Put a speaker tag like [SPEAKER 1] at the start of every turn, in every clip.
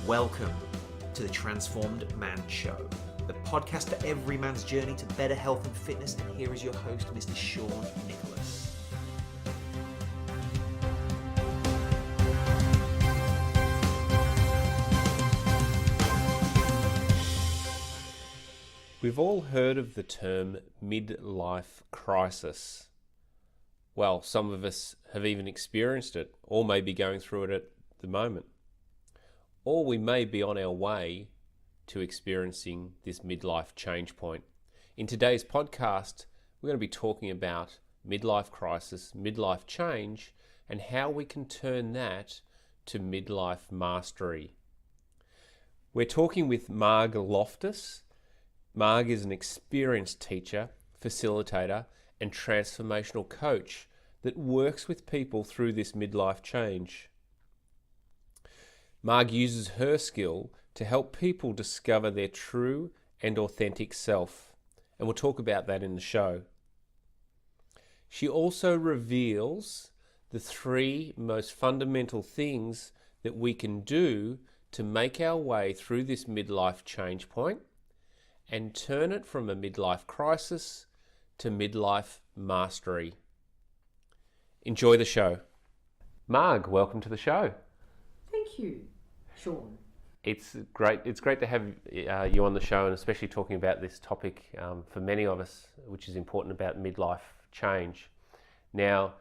[SPEAKER 1] Welcome to the Transformed Man Show, the podcast for every man's journey to better health and fitness. And here is your host, Mr. Sean Nicholas.
[SPEAKER 2] We've all heard of the term midlife crisis. Well, some of us have even experienced it, or may be going through it at the moment. Or we may be on our way to experiencing this midlife change point. In today's podcast, we're going to be talking about midlife crisis, midlife change, and how we can turn that to midlife mastery. We're talking with Marg Loftus. Marg is an experienced teacher, facilitator, and transformational coach that works with people through this midlife change. Marg uses her skill to help people discover their true and authentic self, and we'll talk about that in the show. She also reveals the 3 most fundamental things that we can do to make our way through this midlife change point and turn it from a midlife crisis to midlife mastery. Enjoy the show. Marg, welcome to the show.
[SPEAKER 3] Thank you, Sean.
[SPEAKER 2] It's great to have you on the show, and especially talking about this topic for many of us, which is important about midlife change. Now,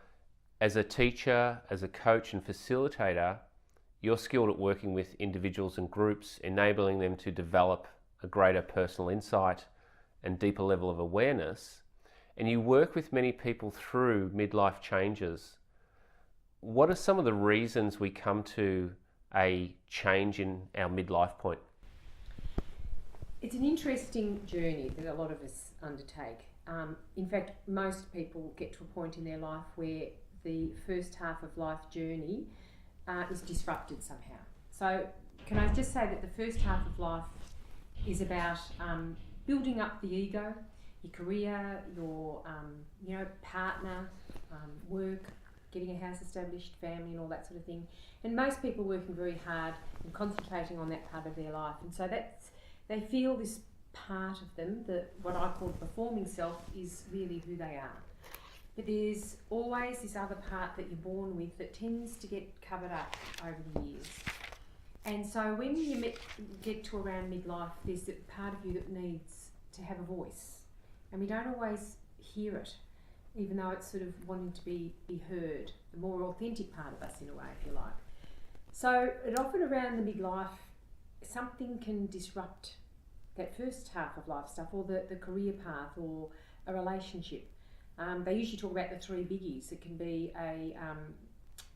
[SPEAKER 2] as a teacher, as a coach and facilitator, you're skilled at working with individuals and groups, enabling them to develop a greater personal insight and deeper level of awareness. And you work with many people through midlife changes. What are some of the reasons we come to a change in our midlife point?
[SPEAKER 3] It's an interesting journey that a lot of us undertake. In fact, most people get to a point in their life where the first half of life journey is disrupted somehow. So can I just say that the first half of life is about building up the ego, your career, your partner, work, getting a house established, family and all that sort of thing. And most people are working very hard and concentrating on that part of their life. And so they feel this part of them, what I call the performing self, is really who they are. But there's always this other part that you're born with that tends to get covered up over the years. And so when you get to around midlife, there's that part of you that needs to have a voice. And we don't always hear it, even though it's sort of wanting to be heard, the more authentic part of us in a way, if you like. So it often around the midlife, something can disrupt that first half of life stuff, or the career path, or a relationship. They usually talk about the 3 biggies. It can be a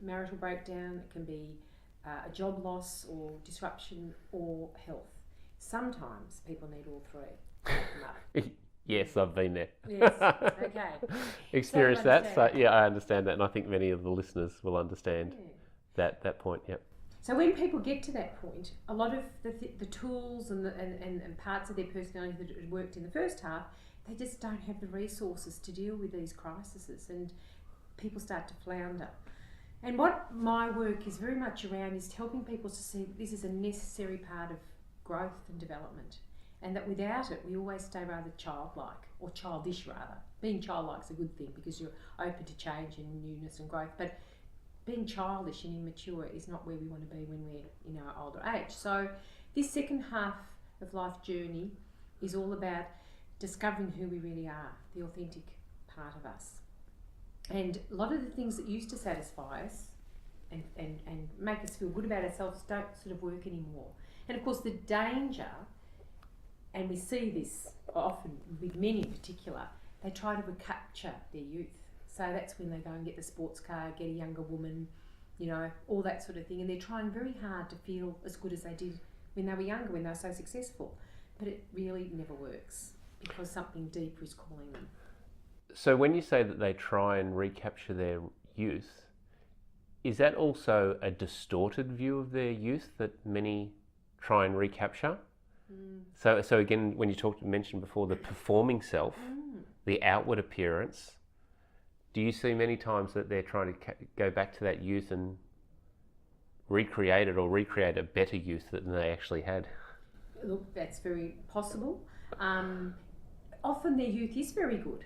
[SPEAKER 3] marital breakdown, it can be a job loss or disruption, or health. Sometimes people need all 3.
[SPEAKER 2] Yes, I've been there.
[SPEAKER 3] Yes, okay.
[SPEAKER 2] Experienced that, so yeah, I understand that, and I think many of the listeners will understand that point. Yep.
[SPEAKER 3] So when people get to that point, a lot of the tools and parts of their personality that had worked in the first half, they just don't have the resources to deal with these crises, and people start to flounder. And what my work is very much around is helping people to see that this is a necessary part of growth and development, and that without it we always stay rather childlike, or childish rather. Being childlike is a good thing because you're open to change and newness and growth, but being childish and immature is not where we want to be when we're in our older age. So this second half of life journey is all about discovering who we really are, the authentic part of us. And a lot of the things that used to satisfy us and make us feel good about ourselves don't sort of work anymore. And of course the danger, and we see this often with men in particular, they try to recapture their youth. So that's when they go and get the sports car, get a younger woman, all that sort of thing. And they're trying very hard to feel as good as they did when they were younger, when they were so successful. But it really never works because something deeper is calling them.
[SPEAKER 2] So when you say that they try and recapture their youth, is that also a distorted view of their youth that many try and recapture? So again, when you mentioned before the performing self, the outward appearance, do you see many times that they're trying to go back to that youth and recreate it or recreate a better youth than they actually had.
[SPEAKER 3] Look, that's very possible. Often their youth is very good,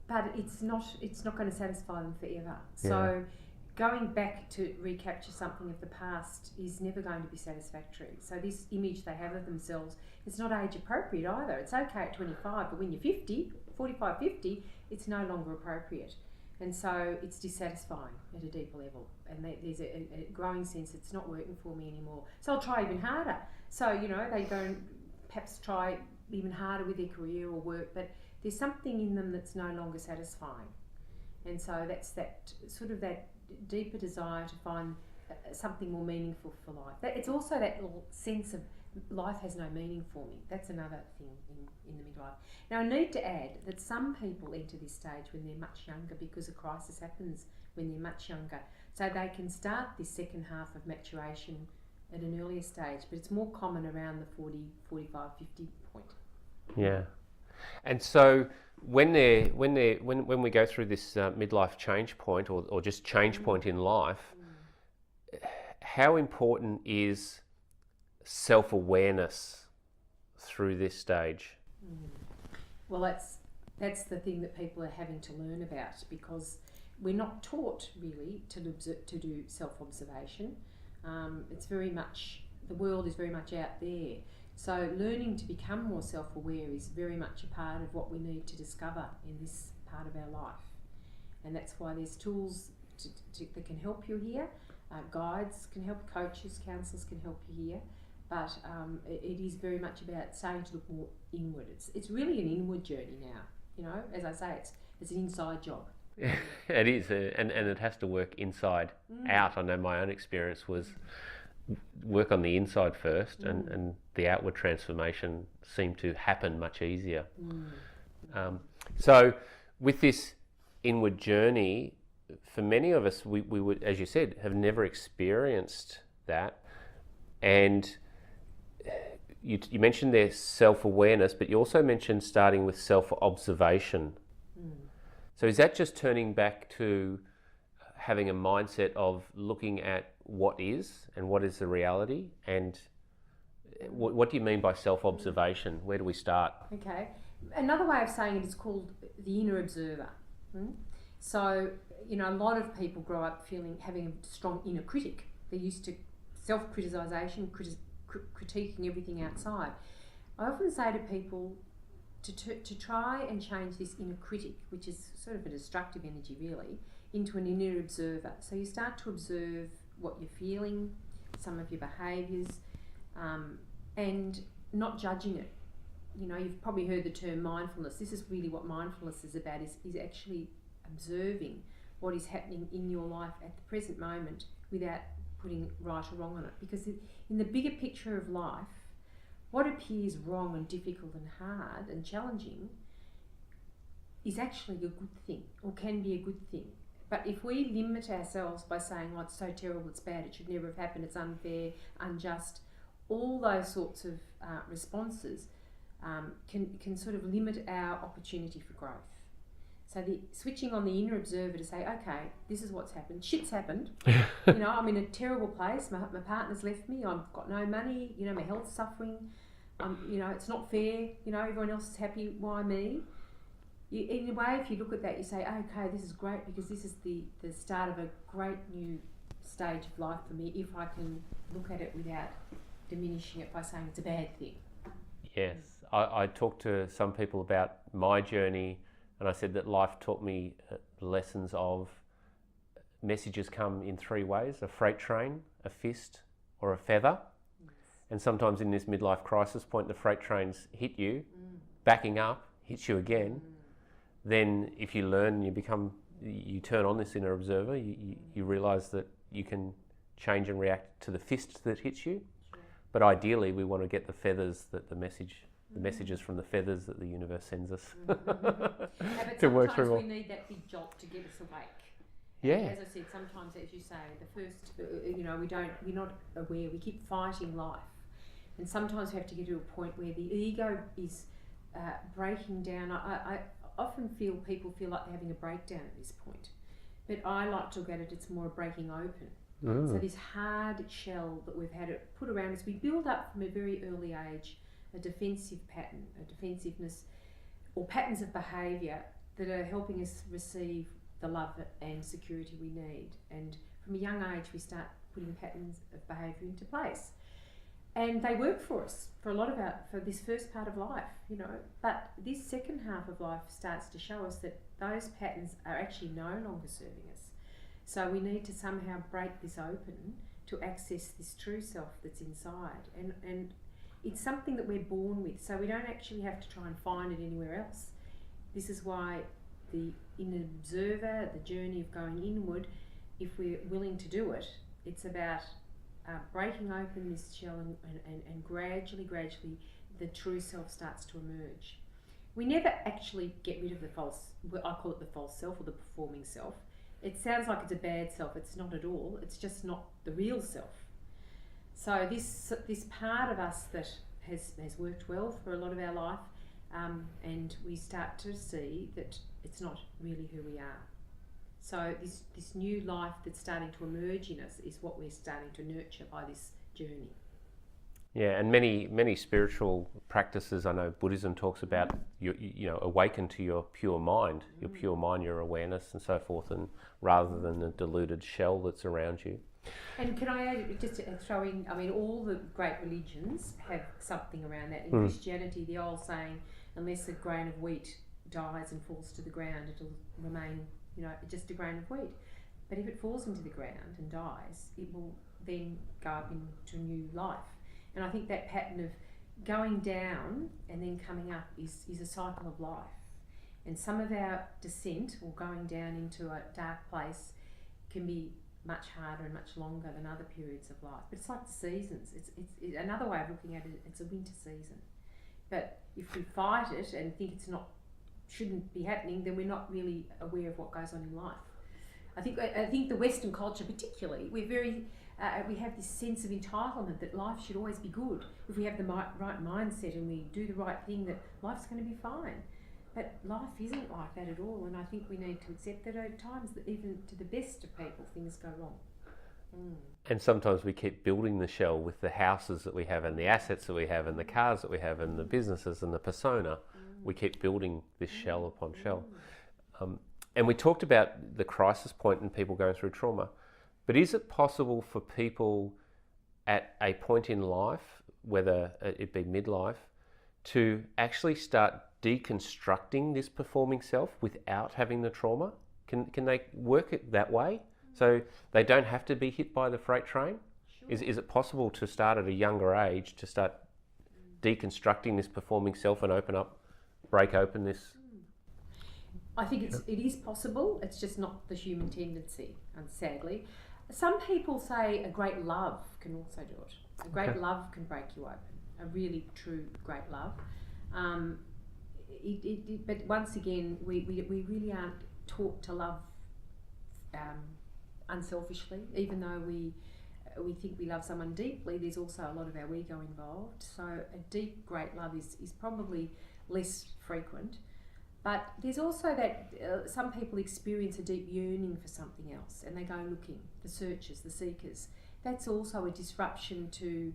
[SPEAKER 3] but it's not going to satisfy them forever. So going back to recapture something of the past is never going to be satisfactory. So this image they have of themselves, it's not age appropriate either. It's okay at 25, but when you're 50, 45, 50, it's no longer appropriate. And so it's dissatisfying at a deeper level. And there's a growing sense it's not working for me anymore. So I'll try even harder. So, you know, they go and perhaps try even harder with their career or work, but there's something in them that's no longer satisfying. And so that's that sort of that deeper desire to find something more meaningful for life. It's also that little sense of life has no meaning for me. That's another thing in the midlife. Now, I need to add that some people enter this stage when they're much younger because a crisis happens when they're much younger. So they can start this second half of maturation at an earlier stage, but it's more common around the 40, 45, 50 point.
[SPEAKER 2] Yeah. And so when we go through this midlife change point or just change point in life, how important is self-awareness through this stage?
[SPEAKER 3] Well, that's the thing that people are having to learn about, because we're not taught really to do self-observation. It's very much, the world is very much out there. So learning to become more self-aware is very much a part of what we need to discover in this part of our life. And that's why there's tools that can help you here. Guides can help, coaches, counsellors can help you here. But it is very much about starting to look more inward. It's really an inward journey now. You know, as I say, it's an inside job.
[SPEAKER 2] It is, and it has to work inside out. I know my own experience was work on the inside first, and the outward transformation seemed to happen much easier. So with this inward journey, for many of us, we would, as you said, have never experienced that. And you mentioned their self-awareness, but you also mentioned starting with self-observation. So is that just turning back to having a mindset of looking at what is and what is the reality? And what do you mean by self-observation? Where do we start?
[SPEAKER 3] Okay. Another way of saying it is called the inner observer. So, you know, a lot of people grow up having a strong inner critic. They're used to self-criticisation, critiquing everything outside. I often say to people to try and change this inner critic, which is sort of a destructive energy really, into an inner observer. So you start to observe what you're feeling, some of your behaviours, and not judging it. You know, you've probably heard the term mindfulness. This is really what mindfulness is about, is actually observing what is happening in your life at the present moment without putting right or wrong on it. Because in the bigger picture of life, what appears wrong and difficult and hard and challenging is actually a good thing, or can be a good thing. But if we limit ourselves by saying, oh, it's so terrible, it's bad, it should never have happened, it's unfair, unjust, all those sorts of responses can sort of limit our opportunity for growth. So the switching on the inner observer to say, okay, this is what's happened. Shit's happened. You know, I'm in a terrible place. My partner's left me. I've got no money. You know, my health's suffering. You know, it's not fair. You know, everyone else is happy. Why me? In a way, if you look at that, you say, okay, this is great, because this is the start of a great new stage of life for me, if I can look at it without diminishing it by saying it's a bad thing.
[SPEAKER 2] Yes. I talked to some people about my journey, and I said that life taught me lessons of messages come in three ways: a freight train, a fist, or a feather. Yes. And sometimes in this midlife crisis point, the freight trains hit you, backing up, hits you again. Then if you learn, you turn on this inner observer, you realise that you can change and react to the fist that hits you. Sure. But ideally, we want to get the feathers, the messages from the feathers that the universe sends us to work through.
[SPEAKER 3] Sometimes we need that big jolt to get us awake.
[SPEAKER 2] Yeah.
[SPEAKER 3] And as I said, sometimes, as you say, the first, you know, we're not aware. We keep fighting life, and sometimes we have to get to a point where the ego is breaking down. I often people feel like they're having a breakdown at this point, but I like to look at it, it's more a breaking open. So this hard shell that we've had it put around us, we build up from a very early age a defensive pattern, a defensiveness or patterns of behaviour that are helping us receive the love and security we need. And from a young age we start putting patterns of behaviour into place. And they work for us for a lot of for this first part of life, you know. But this second half of life starts to show us that those patterns are actually no longer serving us. So we need to somehow break this open to access this true self that's inside. And it's something that we're born with, so we don't actually have to try and find it anywhere else. This is why the inner observer, the journey of going inward, if we're willing to do it, it's about breaking open this shell and gradually the true self starts to emerge. We never actually get rid of the false, I call it the false self or the performing self. It sounds like it's a bad self. It's not at all. It's just not the real self. So this part of us that has worked well for a lot of our life, and we start to see that it's not really who we are. So this new life that's starting to emerge in us is what we're starting to nurture by this journey.
[SPEAKER 2] Yeah, and many spiritual practices, I know Buddhism talks about, you know, awaken to your pure mind, your awareness and so forth, and rather than the deluded shell that's around you.
[SPEAKER 3] And can I just throw in, I mean, all the great religions have something around that. In Christianity, the old saying, unless a grain of wheat dies and falls to the ground, it'll remain, you know, just a grain of wheat. But if it falls into the ground and dies, it will then go up into a new life. And I think that pattern of going down and then coming up is a cycle of life. And some of our descent or going down into a dark place can be much harder and much longer than other periods of life. But it's like the seasons. It's another way of looking at it, it's a winter season. But if we fight it and think shouldn't be happening, then we're not really aware of what goes on in life. I think the Western culture particularly, we're very we have this sense of entitlement that life should always be good. If we have the right mindset and we do the right thing, that life's going to be fine. But life isn't like that at all, and I think we need to accept that at times, that even to the best of people, things go wrong.
[SPEAKER 2] And sometimes we keep building the shell with the houses that we have and the assets that we have and the cars that we have and the businesses and the persona. We keep building this shell upon shell. And we talked about the crisis point and people going through trauma. But is it possible for people at a point in life, whether it be midlife, to actually start deconstructing this performing self without having the trauma? Can they work it that way? So they don't have to be hit by the freight train? Sure. Is it possible to start at a younger age to start deconstructing this performing self and break open this?
[SPEAKER 3] I think it is possible. It's just not the human tendency, sadly. Some people say a great love can also do it. A great love can break you open. A really true great love. But once again, we really aren't taught to love unselfishly. Even though we think we love someone deeply, there's also a lot of our ego involved. So a deep, great love is probably less frequent. But there's also that some people experience a deep yearning for something else and they go looking, the searchers, the seekers. That's also a disruption to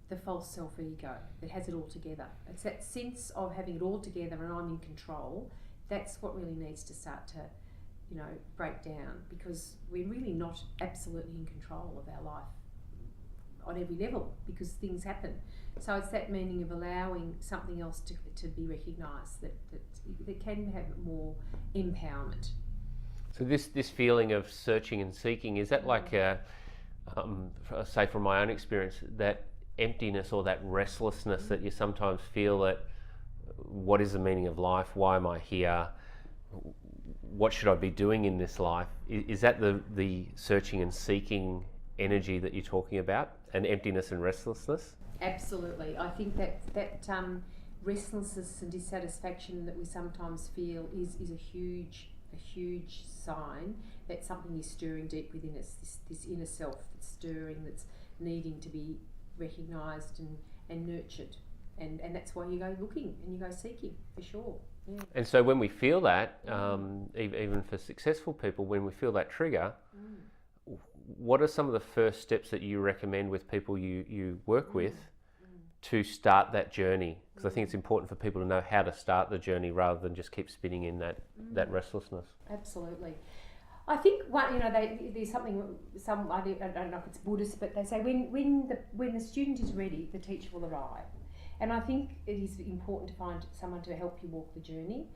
[SPEAKER 3] the false self-ego that has it all together. It's that sense of having it all together and I'm in control. That's what really needs to start to, break down, because we're really not absolutely in control of our life on every level, because things happen. So it's that meaning of allowing something else to be recognised that can have more empowerment.
[SPEAKER 2] So this feeling of searching and seeking, is that like, say from my own experience, that emptiness or that restlessness that you sometimes feel, that what is the meaning of life? Why am I here? What should I be doing in this life? Is that the searching and seeking energy that you're talking about, and emptiness and restlessness? Absolutely.
[SPEAKER 3] I think that restlessness and dissatisfaction that we sometimes feel is a huge sign that something is stirring deep within us, this inner self that's stirring, that's needing to be recognised and nurtured. And that's why you go looking and you go seeking, for sure. Yeah.
[SPEAKER 2] And so when we feel that, even for successful people, when we feel that trigger, what are some of the first steps that you recommend with people you work with to start that journey? Because I think it's important for people to know how to start the journey rather than just keep spinning in that restlessness.
[SPEAKER 3] Absolutely. I think there's something. I don't know if it's Buddhist, but they say when the student is ready, the teacher will arrive. And I think it is important to find someone to help you walk the journey,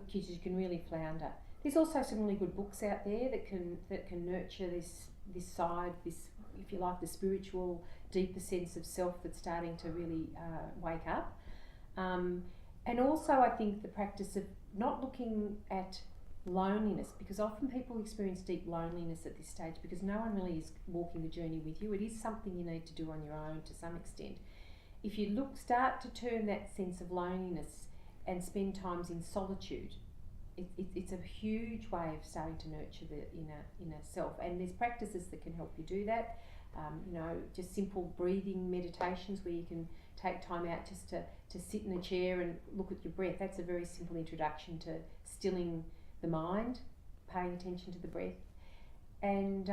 [SPEAKER 3] because you can really flounder. There's also some really good books out there that can nurture this side, if you like, the spiritual, deeper sense of self that's starting to really wake up. And also I think the practice of not looking at loneliness, because often people experience deep loneliness at this stage because no one really is walking the journey with you. It is something you need to do on your own to some extent. If you start to turn that sense of loneliness and spend times in solitude, it's a huge way of starting to nurture the inner self. And there's practices that can help you do that. Just simple breathing meditations where you can take time out just to sit in a chair and look at your breath. That's a very simple introduction to stilling the mind, paying attention to the breath, and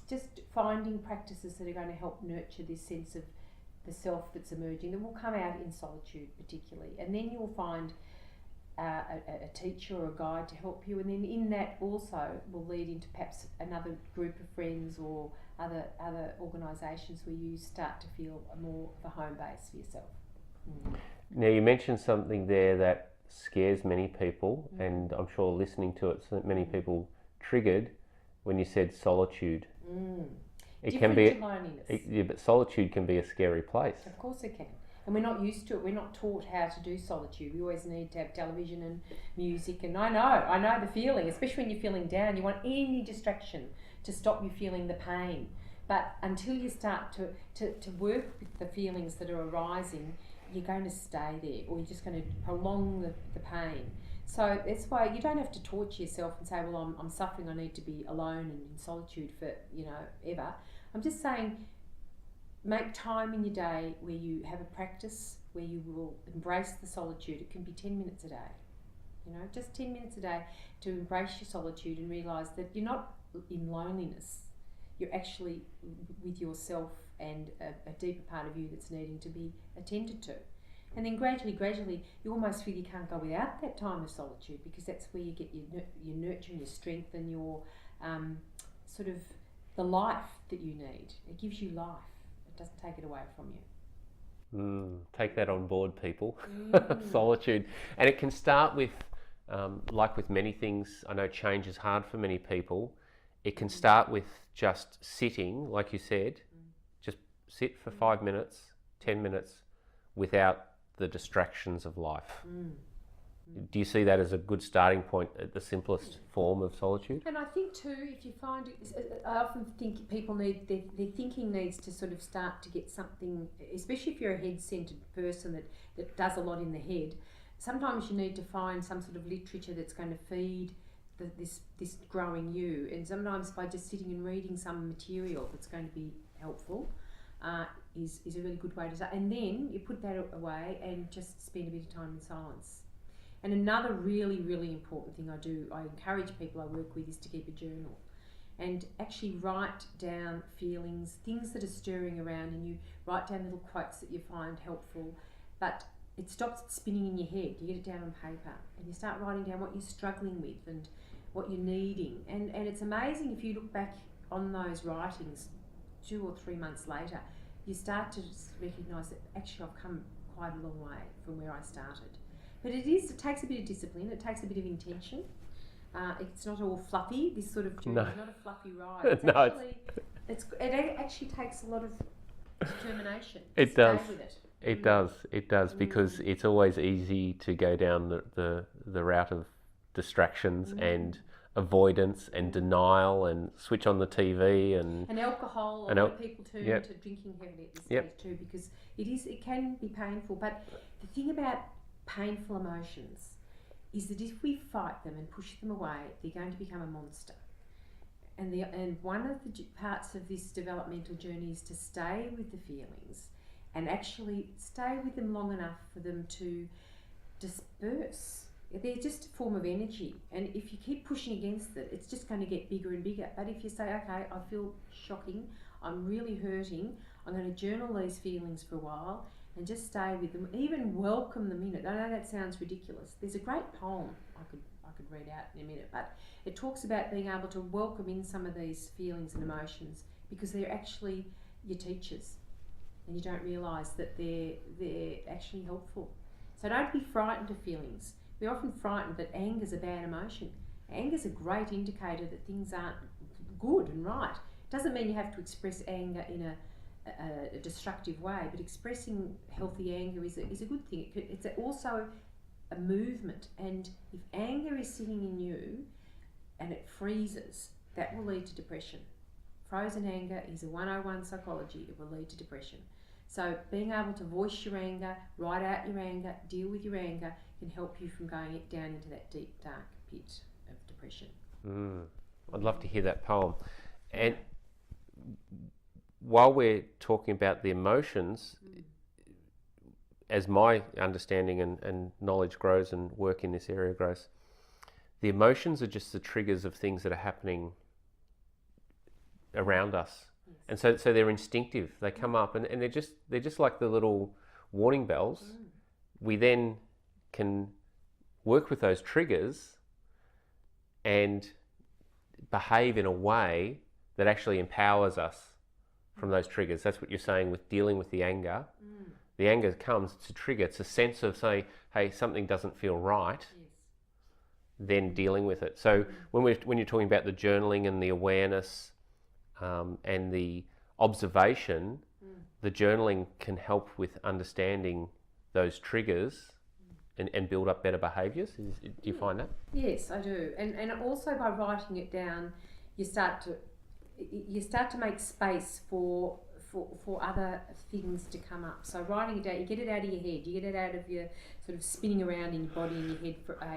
[SPEAKER 3] just finding practices that are going to help nurture this sense of the self that's emerging, that will come out in solitude particularly. And then you'll find a teacher or a guide to help you, and then in that also will lead into perhaps another group of friends or other organisations where you start to feel more of a home base for yourself.
[SPEAKER 2] Now you mentioned something there that scares many people, and I'm sure listening to it, so many people triggered when you said solitude. It
[SPEAKER 3] Different
[SPEAKER 2] can be
[SPEAKER 3] to loneliness.
[SPEAKER 2] Yeah, but solitude can be a scary place.
[SPEAKER 3] Of course it can. And we're not used to it. We're not taught how to do solitude. We always need to have television and music. And I know the feeling, especially when you're feeling down. You want any distraction to stop you feeling the pain. But until you start to work with the feelings that are arising, you're going to stay there, or you're just going to prolong the pain. So that's why you don't have to torture yourself and say, well, I'm suffering, I need to be alone and in solitude for, ever. I'm just saying, make time in your day where you have a practice where you will embrace the solitude. It can be 10 minutes a day, just 10 minutes a day to embrace your solitude and realise that you're not in loneliness. You're actually with yourself and a deeper part of you that's needing to be attended to. And then gradually, you almost feel you can't go without that time of solitude, because that's where you get your nurture and your strength and your sort of the life that you need. It gives you life. It doesn't take it away from you.
[SPEAKER 2] Take that on board, people. Solitude. And it can start with, like with many things, I know change is hard for many people. It can start with just sitting, like you said, just sit for 5 minutes, 10 minutes without the distractions of life. Do you see that as a good starting point at the simplest form of solitude?
[SPEAKER 3] And I think too, if you find it, I often think people need, their thinking needs to sort of start to get something, especially if you're a head-centred person that does a lot in the head. Sometimes you need to find some sort of literature that's going to feed this growing you, and sometimes by just sitting and reading some material that's going to be helpful is a really good way to start. And then you put that away and just spend a bit of time in silence. And another really, really important thing I encourage people I work with, is to keep a journal and actually write down feelings, things that are stirring around, and you write down little quotes that you find helpful, but it stops it spinning in your head. You get it down on paper and you start writing down what you're struggling with and what you're needing. And it's amazing if you look back on those writings 2 or 3 months later, you start to recognise that actually I've come quite a long way from where I started. But it takes a bit of discipline, it takes a bit of intention. It's not all fluffy. This sort of journey is not a fluffy ride. It actually takes a lot of determination to stay with it.
[SPEAKER 2] It does, because it's always easy to go down the route of distractions and avoidance and denial and switch on the TV and
[SPEAKER 3] alcohol. A lot of people turn to drinking heavily at this stage too, because it can be painful. But the thing about painful emotions is that if we fight them and push them away, they're going to become a monster. And one of the parts of this developmental journey is to stay with the feelings and actually stay with them long enough for them to disperse they're just a form of energy, and if you keep pushing against it, it's just going to get bigger and bigger. But if you say, okay, I feel shocking, I'm really hurting, I'm going to journal these feelings for a while and just stay with them, even welcome them in it. I know that sounds ridiculous. There's a great poem I could read out in a minute, but it talks about being able to welcome in some of these feelings and emotions because they're actually your teachers, and you don't realise that they're actually helpful. So don't be frightened of feelings. We're often frightened that anger's a bad emotion. Anger's a great indicator that things aren't good and right. Doesn't mean you have to express anger in a destructive way, but expressing healthy anger is a good thing. It's also a movement, and if anger is sitting in you and it freezes, that will lead to depression. Frozen anger is a 101 psychology. It will lead to depression. So being able to voice your anger, write out your anger, deal with your anger can help you from going down into that deep, dark pit of depression.
[SPEAKER 2] I'd love to hear that poem. And while we're talking about the emotions, as my understanding and knowledge grows and work in this area grows, the emotions are just the triggers of things that are happening around us. Yes. And so they're instinctive. They come up and they're just like the little warning bells. We then can work with those triggers and behave in a way that actually empowers us from those triggers. That's what you're saying with dealing with the anger. The anger comes, it's a trigger, it's a sense of saying, hey, something doesn't feel right, then dealing with it. So when you're talking about the journaling and the awareness and the observation, the journaling can help with understanding those triggers and build up better behaviours. Do you find that?
[SPEAKER 3] Yes, I do. And also by writing it down, you start to make space for other things to come up. So writing it down, you get it out of your head, you get it out of your sort of spinning around in your body and your head.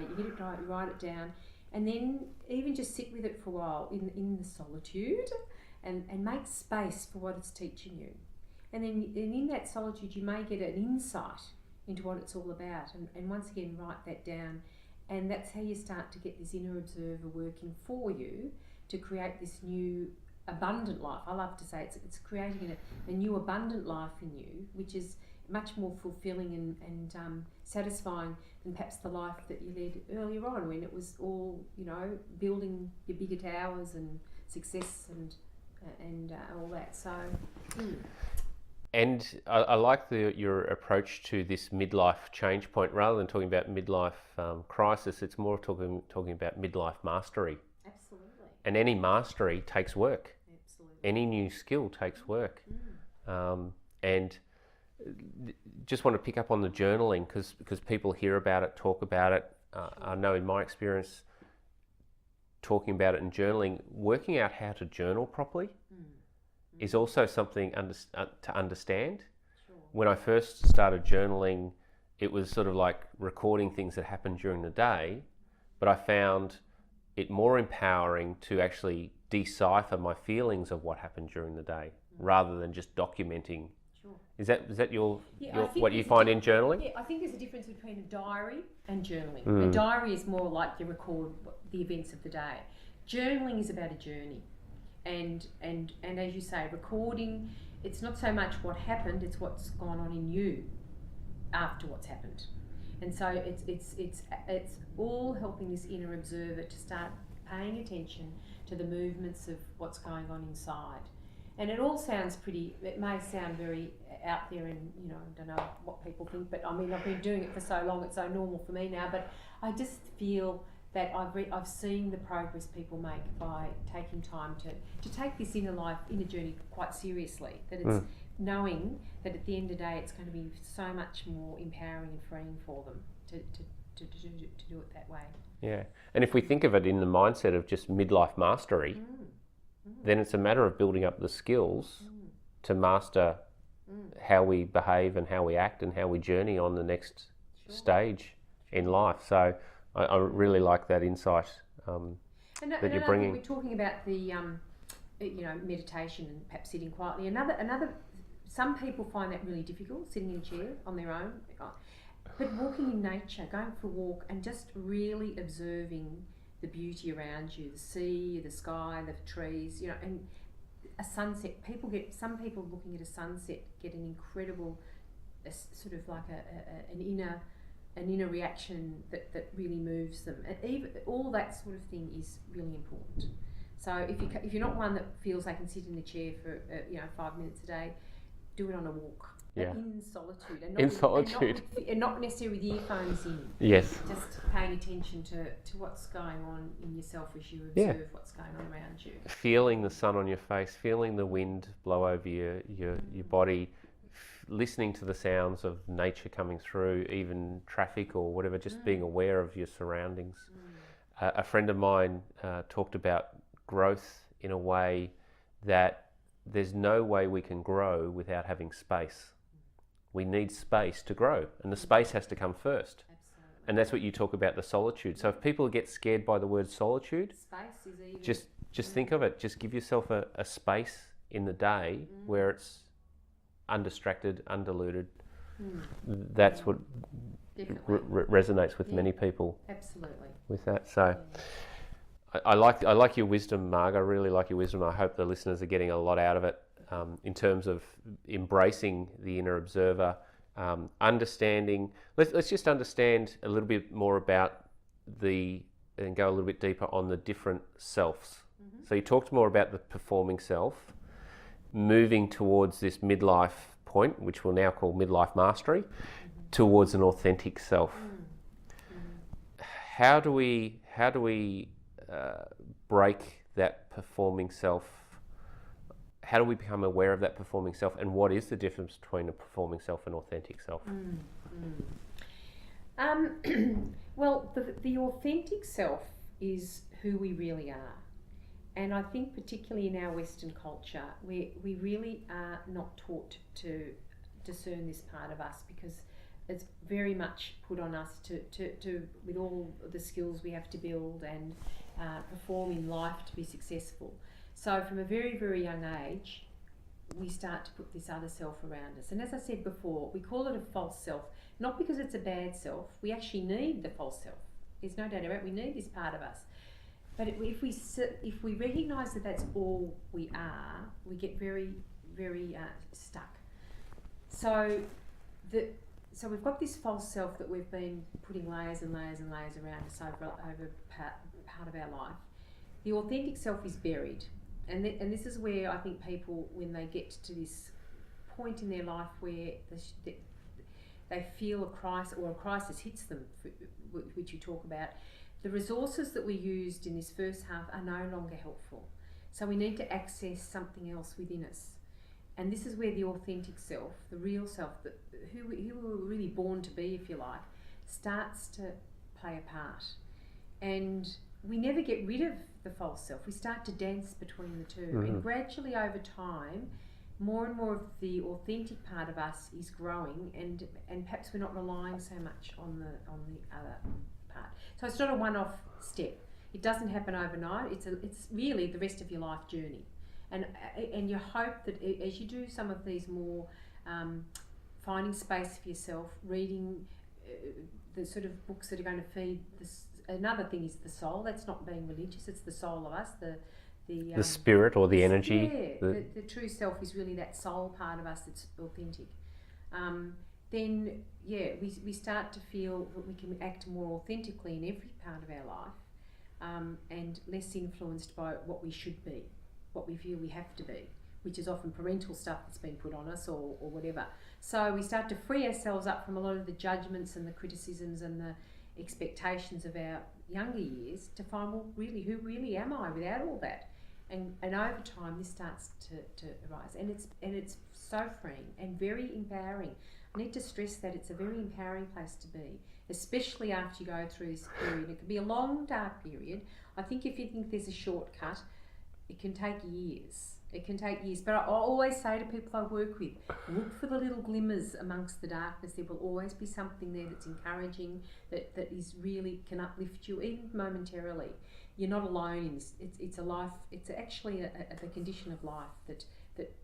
[SPEAKER 3] You get it right, you write it down, and then even just sit with it for a while in the solitude, and make space for what it's teaching you. And then in that solitude, you may get an insight into what it's all about. And once again, write that down, and that's how you start to get this inner observer working for you to create this new abundant life. I love to say it's creating a new abundant life in you, which is much more fulfilling and satisfying than perhaps the life that you led earlier on, when it was all, building your bigger towers and success and all that. So
[SPEAKER 2] And I like your approach to this midlife change point. Rather than talking about midlife crisis, it's more talking about midlife mastery.
[SPEAKER 3] Absolutely.
[SPEAKER 2] And any mastery takes work.
[SPEAKER 3] Absolutely.
[SPEAKER 2] Any new skill takes work. And just want to pick up on the journaling because people hear about it, talk about it. I know in my experience, talking about it and journaling, working out how to journal properly is also something to understand.
[SPEAKER 3] Sure.
[SPEAKER 2] When I first started journaling, it was sort of like recording things that happened during the day, but I found it more empowering to actually decipher my feelings of what happened during the day rather than just documenting.
[SPEAKER 3] Sure.
[SPEAKER 2] Is that your what you
[SPEAKER 3] there's
[SPEAKER 2] find in journaling?
[SPEAKER 3] Yeah, I think there's a difference between a diary and journaling. A diary is more like you record the events of the day. Journaling is about a journey, and as you say, recording, it's not so much what happened, it's what's gone on in you after what's happened. And so it's all helping this inner observer to start paying attention to the movements of what's going on inside. And it all sounds it may sound very out there, and I don't know what people think, but I mean, I've been doing it for so long, it's so normal for me now, but I just feel that I've seen the progress people make by taking time to take this inner journey quite seriously, that it's knowing that at the end of the day it's going to be so much more empowering and freeing for them to do it that way.
[SPEAKER 2] Yeah, and if we think of it in the mindset of just midlife mastery, then it's a matter of building up the skills to master how we behave and how we act and how we journey on the next stage in life. So I really like that insight that you're bringing.
[SPEAKER 3] We're talking about the meditation and perhaps sitting quietly. Some people find that really difficult, sitting in a chair on their own. But walking in nature, going for a walk and just really observing the beauty around you, the sea, the sky, the trees, and a sunset. Some people looking at a sunset get an incredible, sort of like an inner reaction that really moves them. And even all that sort of thing is really important. So if you're not one that feels they can sit in a chair for 5 minutes a day, do it on a walk.
[SPEAKER 2] Yeah.
[SPEAKER 3] In solitude. And not necessarily with earphones in.
[SPEAKER 2] Yes.
[SPEAKER 3] Just paying attention to what's going on in yourself as you observe what's going on around you.
[SPEAKER 2] Feeling the sun on your face, feeling the wind blow over your body, listening to the sounds of nature coming through, even traffic or whatever, just being aware of your surroundings. A friend of mine talked about growth in a way that there's no way we can grow without having space. We need space to grow, and the space has to come first.
[SPEAKER 3] Absolutely.
[SPEAKER 2] And that's what you talk about, the solitude. So if people get scared by the word solitude,
[SPEAKER 3] space is even,
[SPEAKER 2] just think of it. Just give yourself a space in the day where it's undistracted, undiluted. That's what resonates with many people.
[SPEAKER 3] Absolutely.
[SPEAKER 2] With that, so I like your wisdom, Marg. I really like your wisdom. I hope the listeners are getting a lot out of it in terms of embracing the inner observer, understanding. Let's just understand a little bit more about and go a little bit deeper on the different selves. So you talked more about the performing self, moving towards this midlife point, which we'll now call midlife mastery, towards an authentic self. How do we break that performing self? How do we become aware of that performing self, and what is the difference between a performing self and authentic self?
[SPEAKER 3] Well, the authentic self is who we really are. And I think particularly in our Western culture, we really are not taught to discern this part of us, because it's very much put on us to with all the skills we have to build and perform in life to be successful. So from a very, very young age, we start to put this other self around us. And as I said before, we call it a false self, not because it's a bad self. We actually need the false self. There's no doubt about it. We need this part of us. But if we recognise that that's all we are, we get very, very stuck. So we've got this false self that we've been putting layers and layers and layers around us over part of our life. The authentic self is buried, and this is where I think people, when they get to this point in their life where they feel a crisis hits them, which you talk about, the resources that we used in this first half are no longer helpful. So we need to access something else within us. And this is where the authentic self, the real self, who we were really born to be, if you like, starts to play a part. And we never get rid of the false self. We start to dance between the two. And gradually over time, more and more of the authentic part of us is growing, and perhaps we're not relying so much on the other part. So it's not a one-off step. It doesn't happen overnight. It's really the rest of your life journey. And you hope that as you do some of these more finding space for yourself, reading the sort of books that are going to feed this. Another thing is the soul. That's not being religious. It's the soul of us. The
[SPEAKER 2] spirit or the energy.
[SPEAKER 3] Yeah, the true self is really that soul part of us that's authentic. Then we start to feel that we can act more authentically in every part of our life, and less influenced by what we should be, what we feel we have to be, which is often parental stuff that's been put on us or whatever. So we start to free ourselves up from a lot of the judgments and the criticisms and the expectations of our younger years to find, well, really, who really am I without all that? And over time, this starts to arise, and it's so freeing and very empowering. I need to stress that it's a very empowering place to be, especially after you go through this period. It can be a long, dark period. I think if you think there's a shortcut, it can take years. It can take years. But I always say to people I work with, look for the little glimmers amongst the darkness. There will always be something there that's encouraging, that is really can uplift you, even momentarily. You're not alone in this. It's a life. It's actually a condition of life that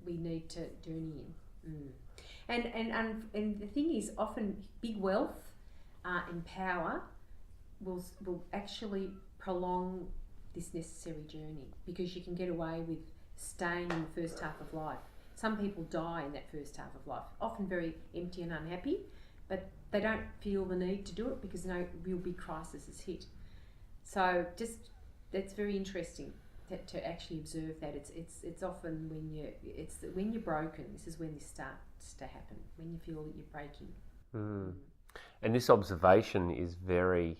[SPEAKER 3] we need to journey in. And the thing is, often big wealth and power will actually prolong this necessary journey, because you can get away with staying in the first half of life. Some people die in that first half of life, often very empty and unhappy, but they don't feel the need to do it because no real big crisis has hit. So just that's very interesting to actually observe that. It's often when you're broken. This is when this starts to happen, when you feel that you're breaking.
[SPEAKER 2] And this observation is very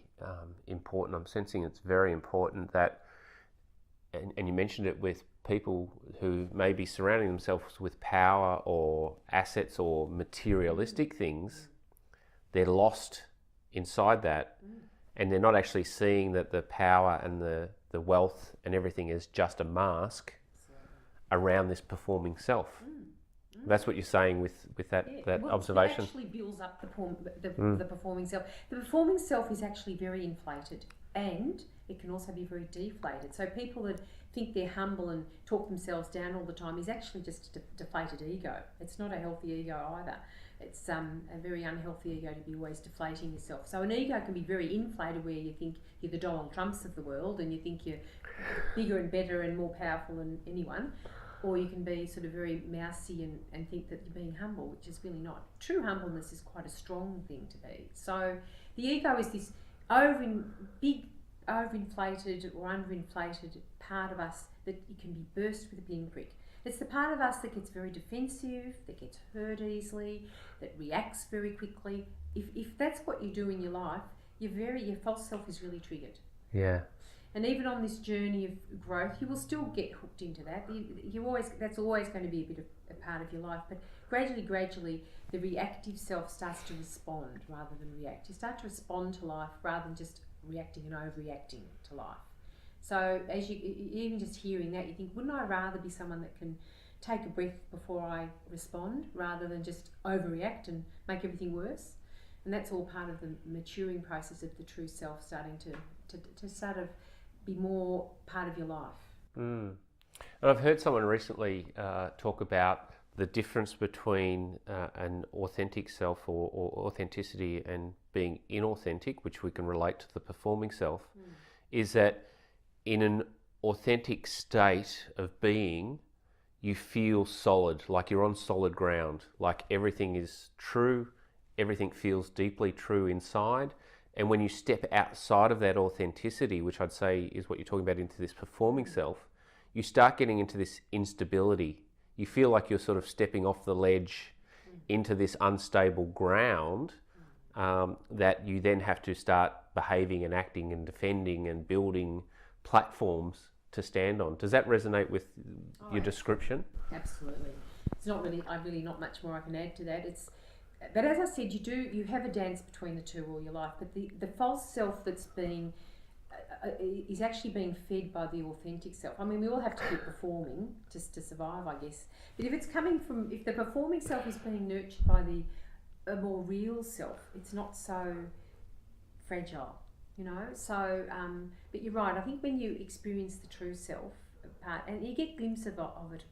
[SPEAKER 2] important. I'm sensing it's very important that, and you mentioned it with people who may be surrounding themselves with power or assets or materialistic things. They're lost inside that, and they're not actually seeing that the power and the wealth and everything is just a mask around this performing self. That's what you're saying with that observation.
[SPEAKER 3] It actually builds up the performing self. The performing self is actually very inflated, and it can also be very deflated. So people that think they're humble and talk themselves down all the time is actually just a deflated ego. It's not a healthy ego either. It's a very unhealthy ego to be always deflating yourself. So an ego can be very inflated, where you think you're the Donald Trumps of the world and you think you're bigger and better and more powerful than anyone. Or you can be sort of very mousy and think that you're being humble, which is really not. True humbleness is quite a strong thing to be. So the ego is this overinflated or underinflated part of us that it can be burst with a pinprick. It's the part of us that gets very defensive, that gets hurt easily, that reacts very quickly. If that's what you do in your life, your false self is really triggered.
[SPEAKER 2] Yeah.
[SPEAKER 3] And even on this journey of growth, you will still get hooked into that. That's always going to be a part of your life. But gradually, the reactive self starts to respond rather than react. You start to respond to life rather than just reacting and overreacting to life. So as you even just hearing that, you think, wouldn't I rather be someone that can take a breath before I respond rather than just overreact and make everything worse? And that's all part of the maturing process of the true self starting to sort of be more part of your life.
[SPEAKER 2] And I've heard someone recently talk about the difference between an authentic self or authenticity and being inauthentic, which we can relate to the performing self, is that in an authentic state of being, you feel solid, like you're on solid ground, like everything is true, everything feels deeply true inside. And when you step outside of that authenticity, which I'd say is what you're talking about, into this performing self, you start getting into this instability. You feel like you're sort of stepping off the ledge into this unstable ground that you then have to start behaving and acting and defending and building platforms to stand on. Does that resonate with your description?
[SPEAKER 3] Absolutely. It's not really, not much more I can add to that. But as I said, you have a dance between the two all your life, but the false self that's being is actually being fed by the authentic self. I mean, we all have to keep performing just to survive, I guess. But if the performing self is being nurtured by a more real self, it's not so fragile, you know. So, but you're right. I think when you experience the true self part, and you get glimpses of it,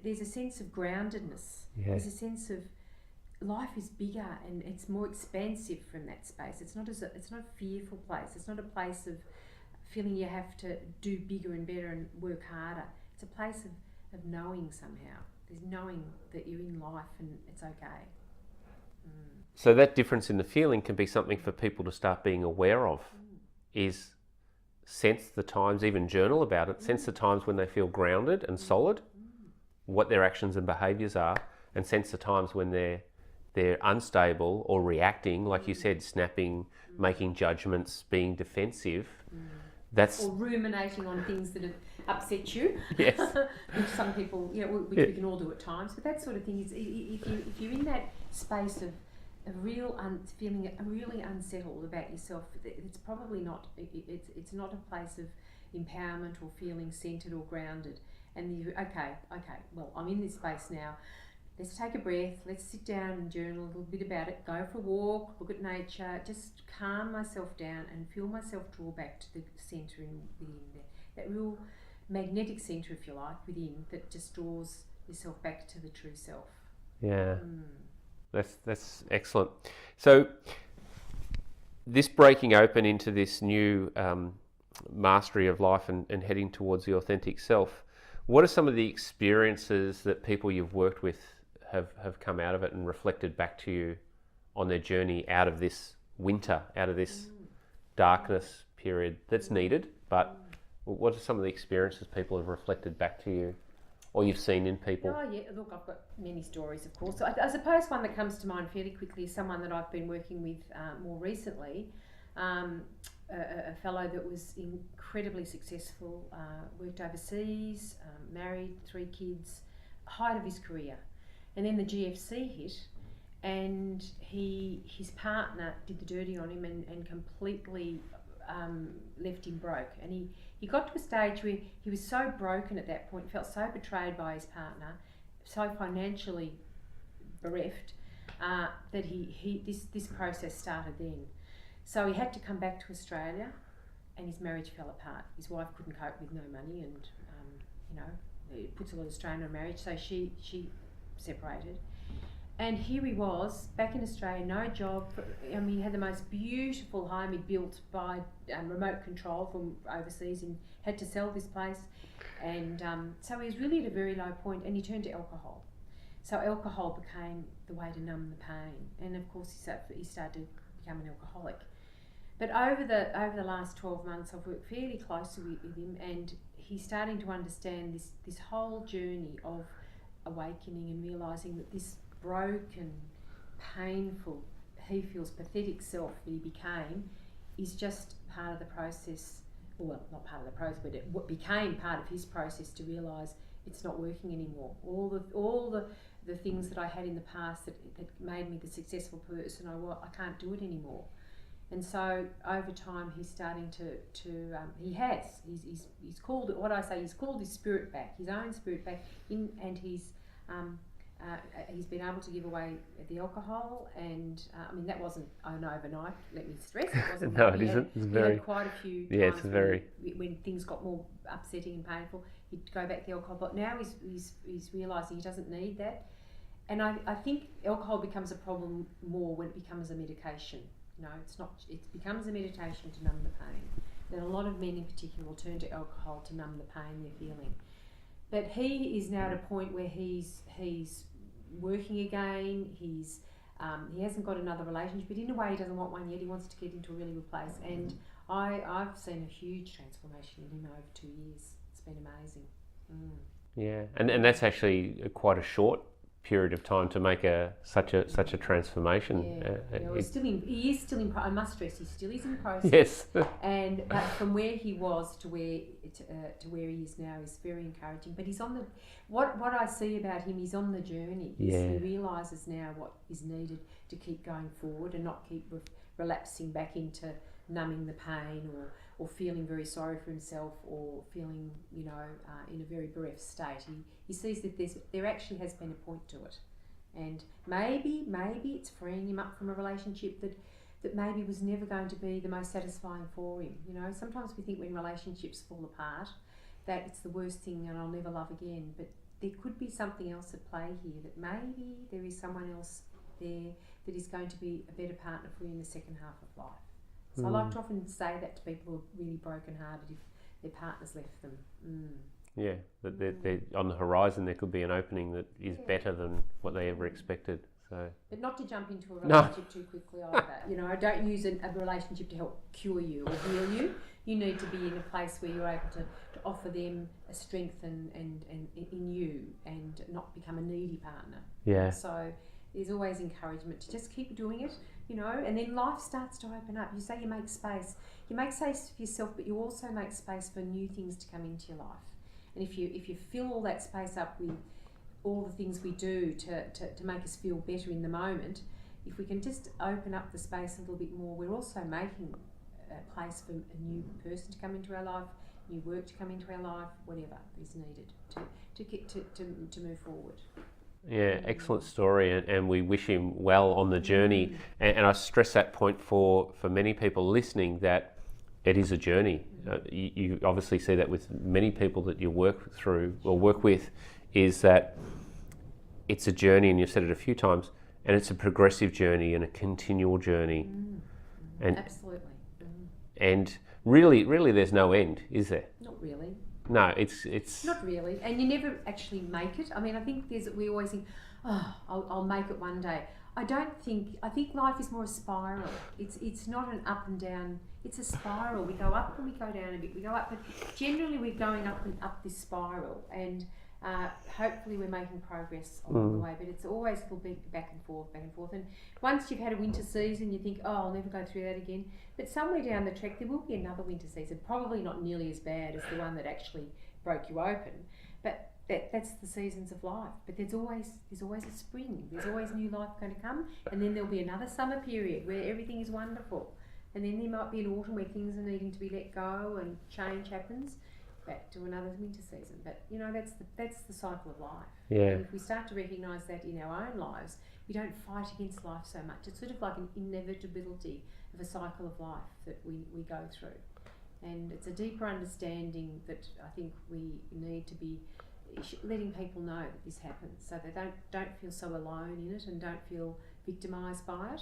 [SPEAKER 3] there's a sense of groundedness.
[SPEAKER 2] Yeah.
[SPEAKER 3] There's a sense of life is bigger and it's more expansive from that space. It's not a fearful place. It's not a place of feeling you have to do bigger and better and work harder. It's a place of knowing somehow. There's knowing that you're in life and it's okay.
[SPEAKER 2] So that difference in the feeling can be something for people to start being aware of. Is sense the times, even journal about it, sense the times when they feel grounded and solid, what their actions and behaviours are, and sense the times when they're unstable or reacting, like you said, snapping, making judgments, being defensive. Or ruminating on things that have upset you. Yes. Which some people, we can all do at times. But that sort of thing is, if you're in that space of feeling really unsettled about yourself, it's probably not. It's not a place of empowerment or feeling centered or grounded. And you, okay, well, I'm in this space now. Let's take a breath, let's sit down and journal a little bit about it, go for a walk, look at nature, just calm myself down and feel myself draw back to the centre within there. That real magnetic centre, if you like, within, that just draws yourself back to the true self. Yeah, that's excellent. So this breaking open into this new mastery of life and heading towards the authentic self, what are some of the experiences that people you've worked with have come out of it and reflected back to you on their journey out of this winter, out of this darkness period that's needed? But what are some of the experiences people have reflected back to you or you've seen in people?
[SPEAKER 3] Oh yeah, look, I've got many stories, of course. I suppose one that comes to mind fairly quickly is someone that I've been working with more recently. A fellow that was incredibly successful, worked overseas, married, 3 kids, height of his career. And then the GFC hit, and his partner did the dirty on him and completely left him broke. And he got to a stage where he was so broken at that point, felt so betrayed by his partner, so financially bereft, that this process started then. So he had to come back to Australia, and his marriage fell apart. His wife couldn't cope with no money, and it puts a lot of strain on marriage. So she separated, and here he was back in Australia, no job. He had the most beautiful home he'd built by remote control from overseas, and had to sell this place. And so he was really at a very low point, and he turned to alcohol. So alcohol became the way to numb the pain, and of course he started to become an alcoholic. But over the last 12 months, I've worked fairly closely with him, and he's starting to understand this whole journey of awakening and realising that this broken, painful, he feels pathetic self that he became is just part of the process. Well, not part of the process, but it became part of his process to realise it's not working anymore. All the things that I had in the past that made me the successful person, I can't do it anymore. And so over time, he's starting he's called it, what I say, he's called his spirit back, his own spirit back, and he's been able to give away the alcohol, and that wasn't an overnight, let me stress, it wasn't.
[SPEAKER 2] No, it isn't. It's very,
[SPEAKER 3] had quite a few times
[SPEAKER 2] it's very,
[SPEAKER 3] when things got more upsetting and painful, he'd go back to the alcohol, but now he's realising he doesn't need that. And I think alcohol becomes a problem more when it becomes a medication. It becomes a meditation to numb the pain. Then a lot of men in particular will turn to alcohol to numb the pain they're feeling. But he is now at a point where he's working again, he hasn't got another relationship, but in a way he doesn't want one yet, he wants to get into a really good place. And I've seen a huge transformation in him over 2 years. It's been amazing.
[SPEAKER 2] Yeah, and that's actually quite a short period of time to make such a transformation.
[SPEAKER 3] He is still in. I must stress, he still is in process.
[SPEAKER 2] Yes.
[SPEAKER 3] But from where he was to where he is now is very encouraging. But he's on the. What I see about him, he's on the journey. He realises now what is needed to keep going forward and not keep relapsing back into numbing the pain or feeling very sorry for himself or feeling in a very bereft state. He sees that there actually has been a point to it, and maybe it's freeing him up from a relationship that maybe was never going to be the most satisfying for him. Sometimes we think when relationships fall apart that it's the worst thing and I'll never love again, but there could be something else at play here, that maybe there is someone else there that is going to be a better partner for you in the second half of life. So I like to often say that to people who are really broken-hearted if their partner's left them.
[SPEAKER 2] Yeah, that they're on the horizon. There could be an opening that is better than what they ever expected. So,
[SPEAKER 3] but not to jump into a relationship too quickly either. Don't use a relationship to help cure you or heal you. You need to be in a place where you're able to offer them a strength and in you, and not become a needy partner.
[SPEAKER 2] Yeah.
[SPEAKER 3] So there's always encouragement to just keep doing it. And then life starts to open up. You say you make space. You make space for yourself, but you also make space for new things to come into your life. And if you fill all that space up with all the things we do to make us feel better in the moment, if we can just open up the space a little bit more, we're also making a place for a new person to come into our life, new work to come into our life, whatever is needed to move forward.
[SPEAKER 2] Yeah, excellent story, and we wish him well on the journey. And I stress that point for many people listening, that it is a journey. You obviously see that with many people that you work through or work with, is that it's a journey, and you've said it a few times, and it's a progressive journey and a continual journey. And
[SPEAKER 3] absolutely.
[SPEAKER 2] and really there's no end, is there?
[SPEAKER 3] Not really.
[SPEAKER 2] No, it's
[SPEAKER 3] Not really, and you never actually make it. I mean, I think we always think, oh, I'll make it one day. I think life is more a spiral. It's not an up and down. It's a spiral. We go up and we go down a bit. We go up, but generally we're going up and up this spiral, and hopefully we're making progress along the way. But it's always a little bit back and forth. And once you've had a winter season, you think, oh, I'll never go through that again. But somewhere down the track, there will be another winter season. Probably not nearly as bad as the one that actually broke you open, but that's the seasons of life. But there's always a spring. There's always new life going to come, and then there'll be another summer period where everything is wonderful, and then there might be an autumn where things are needing to be let go and change happens. Back to another winter season. But you know, that's the cycle of life.
[SPEAKER 2] Yeah.
[SPEAKER 3] And if we start to recognise that in our own lives, we don't fight against life so much. It's sort of like an inevitability of a cycle of life that we go through. And it's a deeper understanding that I think we need to be letting people know that this happens, so they don't feel so alone in it and don't feel victimised by it.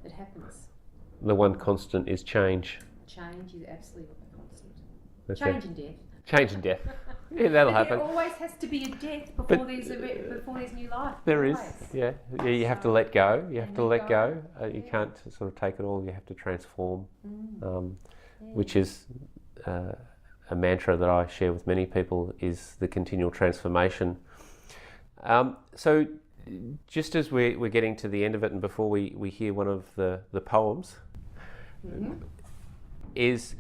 [SPEAKER 3] It happens.
[SPEAKER 2] The one constant is change.
[SPEAKER 3] Change is absolutely the constant.
[SPEAKER 2] That's
[SPEAKER 3] Change
[SPEAKER 2] it.
[SPEAKER 3] and death.
[SPEAKER 2] Change and death. Yeah, that'll
[SPEAKER 3] But
[SPEAKER 2] happen.
[SPEAKER 3] there always has to be a death before there's new life.
[SPEAKER 2] There is,
[SPEAKER 3] Always.
[SPEAKER 2] yeah. You have to let go. You have to let go. You
[SPEAKER 3] Yeah.
[SPEAKER 2] can't sort of take it all. You have to transform, which is a mantra that I share with many people, is the continual transformation. So just as we're getting to the end of it, and before we hear one of the poems, is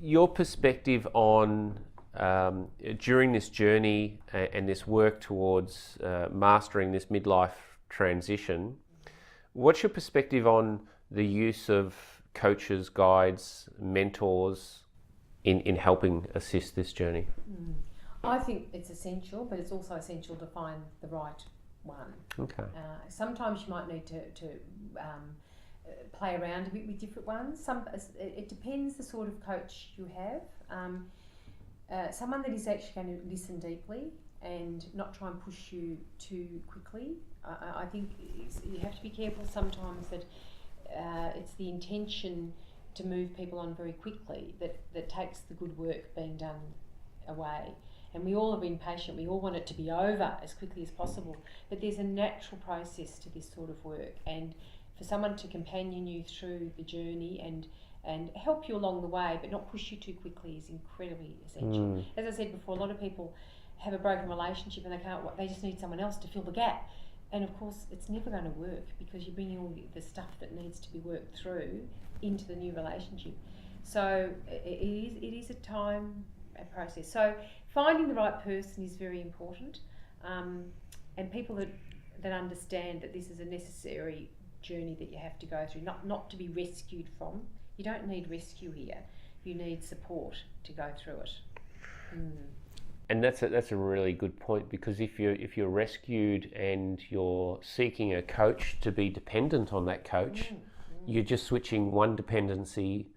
[SPEAKER 2] your perspective on during this journey and this work towards mastering this midlife transition, what's your perspective on the use of coaches, guides, mentors in helping assist this journey?
[SPEAKER 3] I think it's essential, but it's also essential to find the right one.
[SPEAKER 2] Okay.
[SPEAKER 3] Sometimes you might need to play around a bit with different ones. It depends the sort of coach you have. Someone that is actually going to listen deeply and not try and push you too quickly. I think you have to be careful sometimes that it's the intention to move people on very quickly that takes the good work being done away. And we all are impatient. We all want it to be over as quickly as possible. But there's a natural process to this sort of work, and for someone to companion you through the journey and help you along the way, but not push you too quickly, is incredibly essential. As I said before, a lot of people have a broken relationship and they just need someone else to fill the gap. And of course, it's never going to work because you're bringing all the stuff that needs to be worked through into the new relationship. So it is a process. So finding the right person is very important, and people that understand that this is a necessary journey that you have to go through, not to be rescued from. You don't need rescue here. You need support to go through it.
[SPEAKER 2] And that's a really good point, because if you're rescued and you're seeking a coach to be dependent on that coach, you're just switching one dependency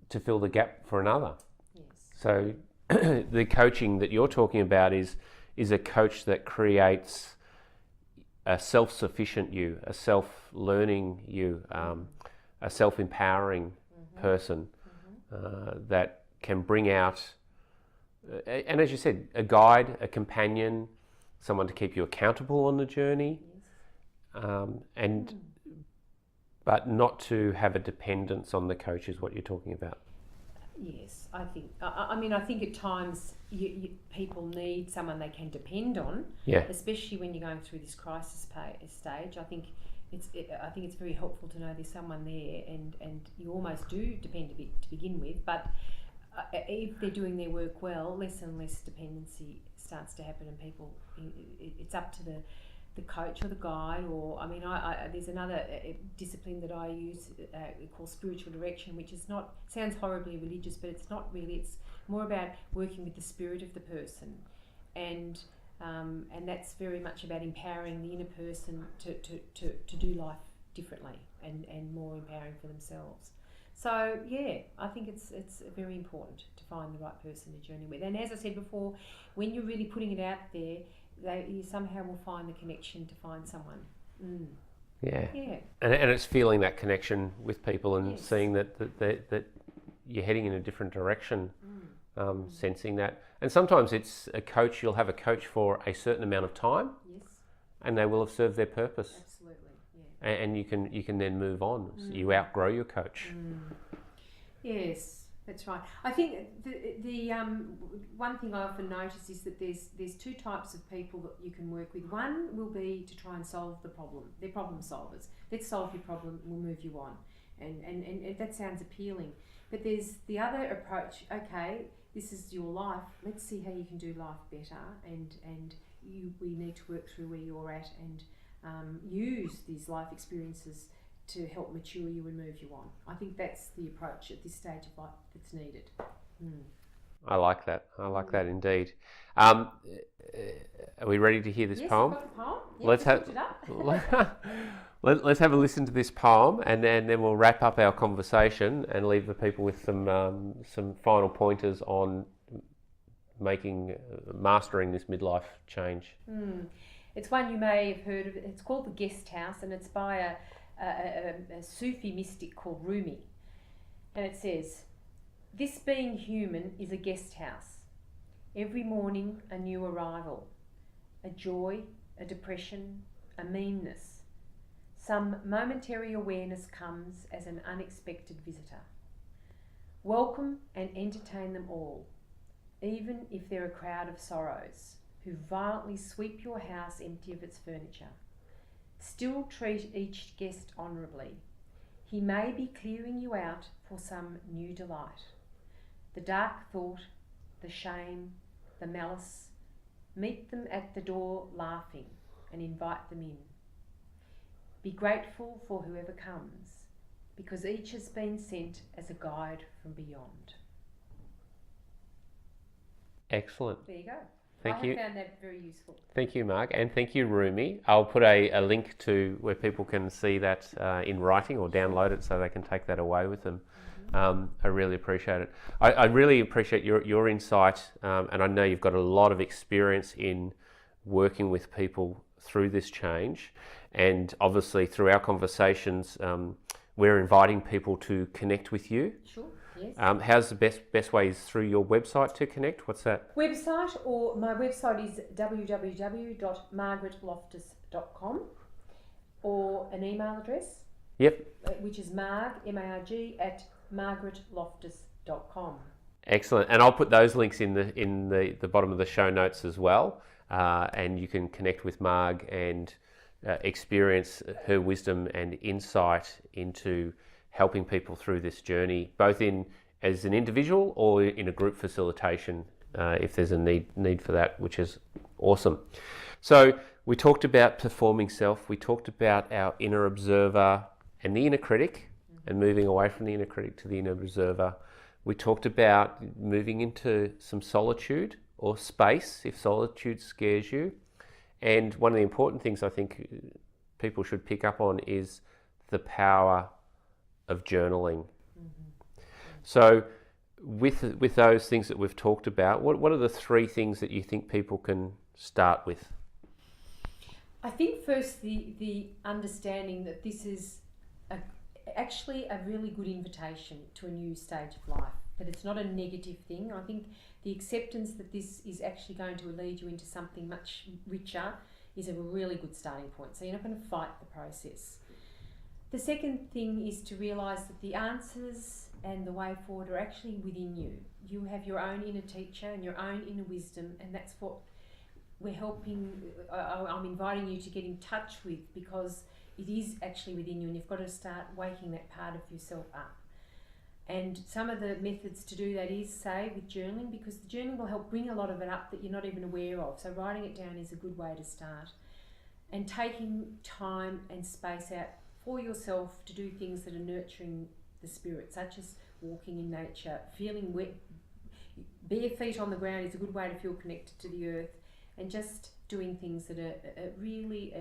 [SPEAKER 2] to fill the gap for another.
[SPEAKER 3] Yes.
[SPEAKER 2] So the coaching that you're talking about is a coach that creates a self-sufficient you, a self-learning you, a self-empowering person that can bring out, and as you said, a guide, a companion, someone to keep you accountable on the journey, but not to have a dependence on the coach is what you're talking about.
[SPEAKER 3] Yes, I think. I think at times people need someone they can depend on.
[SPEAKER 2] Yeah.
[SPEAKER 3] Especially when you're going through this crisis stage. I think it's very helpful to know there's someone there, and you almost do depend a bit to begin with. But if they're doing their work well, less and less dependency starts to happen, and people, it's up to the coach or the guide, or there's another discipline that I use called spiritual direction, which is not, sounds horribly religious, but it's not really. It's more about working with the spirit of the person, and that's very much about empowering the inner person to do life differently and more empowering for themselves. So yeah, I think it's very important to find the right person to journey with. And as I said before, when you're really putting it out there, you somehow will find the connection to find someone.
[SPEAKER 2] Yeah.
[SPEAKER 3] Yeah.
[SPEAKER 2] And it's feeling that connection with people and
[SPEAKER 3] Yes.
[SPEAKER 2] seeing that you're heading in a different direction, sensing that. And sometimes it's a coach, you'll have a coach for a certain amount of time
[SPEAKER 3] Yes.
[SPEAKER 2] and they will have served their purpose.
[SPEAKER 3] Absolutely. Yeah.
[SPEAKER 2] And you can then move on. So you outgrow your coach.
[SPEAKER 3] Yes, that's right. I think the one thing I often notice is that there's two types of people that you can work with. One will be to try and solve the problem. They're problem solvers. Let's solve your problem, we'll move you on. And that sounds appealing. But there's the other approach, okay, this is your life, let's see how you can do life better, and we need to work through where you're at and use these life experiences to help mature you and move you on. I think that's the approach at this stage of life that's needed.
[SPEAKER 2] I like that. I like that indeed. Are we ready to hear this poem?
[SPEAKER 3] Yes, I've got the poem. Yep,
[SPEAKER 2] Let's have
[SPEAKER 3] it up.
[SPEAKER 2] let's have a listen to this poem, and then we'll wrap up our conversation and leave the people with some final pointers on mastering this midlife change.
[SPEAKER 3] It's one you may have heard of. It's called The Guest House, and it's by a Sufi mystic called Rumi. And it says, "This being human is a guest house. Every morning a new arrival, a joy, a depression, a meanness. Some momentary awareness comes as an unexpected visitor. Welcome and entertain them all, even if they're a crowd of sorrows who violently sweep your house empty of its furniture. Still treat each guest honourably. He may be clearing you out for some new delight. The dark thought, the shame, the malice, meet them at the door laughing and invite them in. Be grateful for whoever comes, because each has been sent as a guide from beyond."
[SPEAKER 2] Excellent.
[SPEAKER 3] There you go.
[SPEAKER 2] Thank you.
[SPEAKER 3] I have found that very useful.
[SPEAKER 2] Thank you, Marg, and thank you, Rumi. I'll put a link to where people can see that in writing or download it so they can take that away with them. I really appreciate it. I really appreciate your insight, and I know you've got a lot of experience in working with people through this change, and obviously through our conversations, we're inviting people to connect with you.
[SPEAKER 3] Sure. Yes.
[SPEAKER 2] How's the best way is through your website to connect? What's that?
[SPEAKER 3] Website, or my website is www.margaretloftus.com, or an email address.
[SPEAKER 2] Yep.
[SPEAKER 3] Which is Marg, M-A-R-G, at margaretloftus.com.
[SPEAKER 2] Excellent, and I'll put those links in the bottom of the show notes as well, and you can connect with Marg and experience her wisdom and insight into helping people through this journey, both as an individual or in a group facilitation, if there's a need for that, which is awesome. So we talked about performing self, we talked about our inner observer and the inner critic, and moving away from the inner critic to the inner observer. We talked about moving into some solitude or space if solitude scares you. And one of the important things I think people should pick up on is the power of journaling. So with those things that we've talked about, what are the three things that you think people can start with?
[SPEAKER 3] I think first the understanding that this is actually a really good invitation to a new stage of life, that it's not a negative thing. I think the acceptance that this is actually going to lead you into something much richer is a really good starting point. So you're not going to fight the process. The second thing is to realise that the answers and the way forward are actually within you. You have your own inner teacher and your own inner wisdom, and that's what we're I'm inviting you to get in touch with, because it is actually within you, and you've got to start waking that part of yourself up. And some of the methods to do that is, say, with journaling, because the journaling will help bring a lot of it up that you're not even aware of. So writing it down is a good way to start. And taking time and space out for yourself to do things that are nurturing the spirit, such as walking in nature, feeling wet. Bare feet on the ground is a good way to feel connected to the earth, and just doing things that are really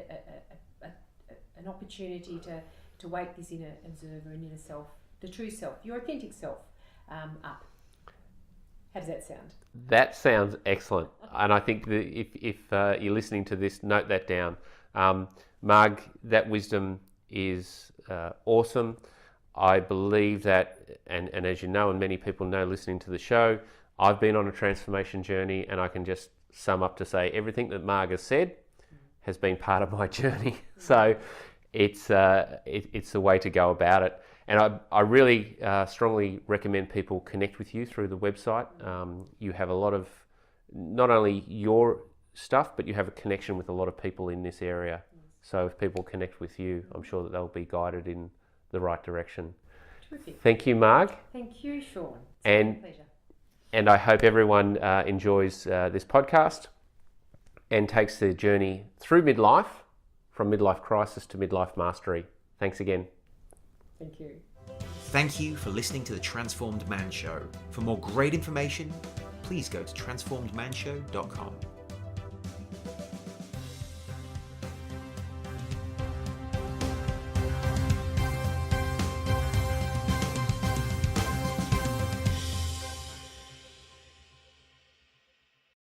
[SPEAKER 3] an opportunity to wake this inner observer and inner self, the true self, your authentic self, up. How does that sound?
[SPEAKER 2] That sounds excellent, and I think that if you're listening to this, note that down. Marg, that wisdom is awesome. I believe that, and as you know, and many people know listening to the show, I've been on a transformation journey, and I can just sum up to say everything that Marg has said has been part of my journey. So it's the way to go about it. And I really strongly recommend people connect with you through the website. You have a lot of, not only your stuff, but you have a connection with a lot of people in this area. So if people connect with you, I'm sure that they'll be guided in the right direction.
[SPEAKER 3] Terrific.
[SPEAKER 2] Thank you, Marg.
[SPEAKER 3] Thank you, Sean. It's
[SPEAKER 2] And-
[SPEAKER 3] been a pleasure.
[SPEAKER 2] And I hope everyone enjoys this podcast and takes the journey through midlife, from midlife crisis to midlife mastery. Thanks again.
[SPEAKER 3] Thank you.
[SPEAKER 1] Thank you for listening to the Transformed Man Show. For more great information, please go to transformedmanshow.com.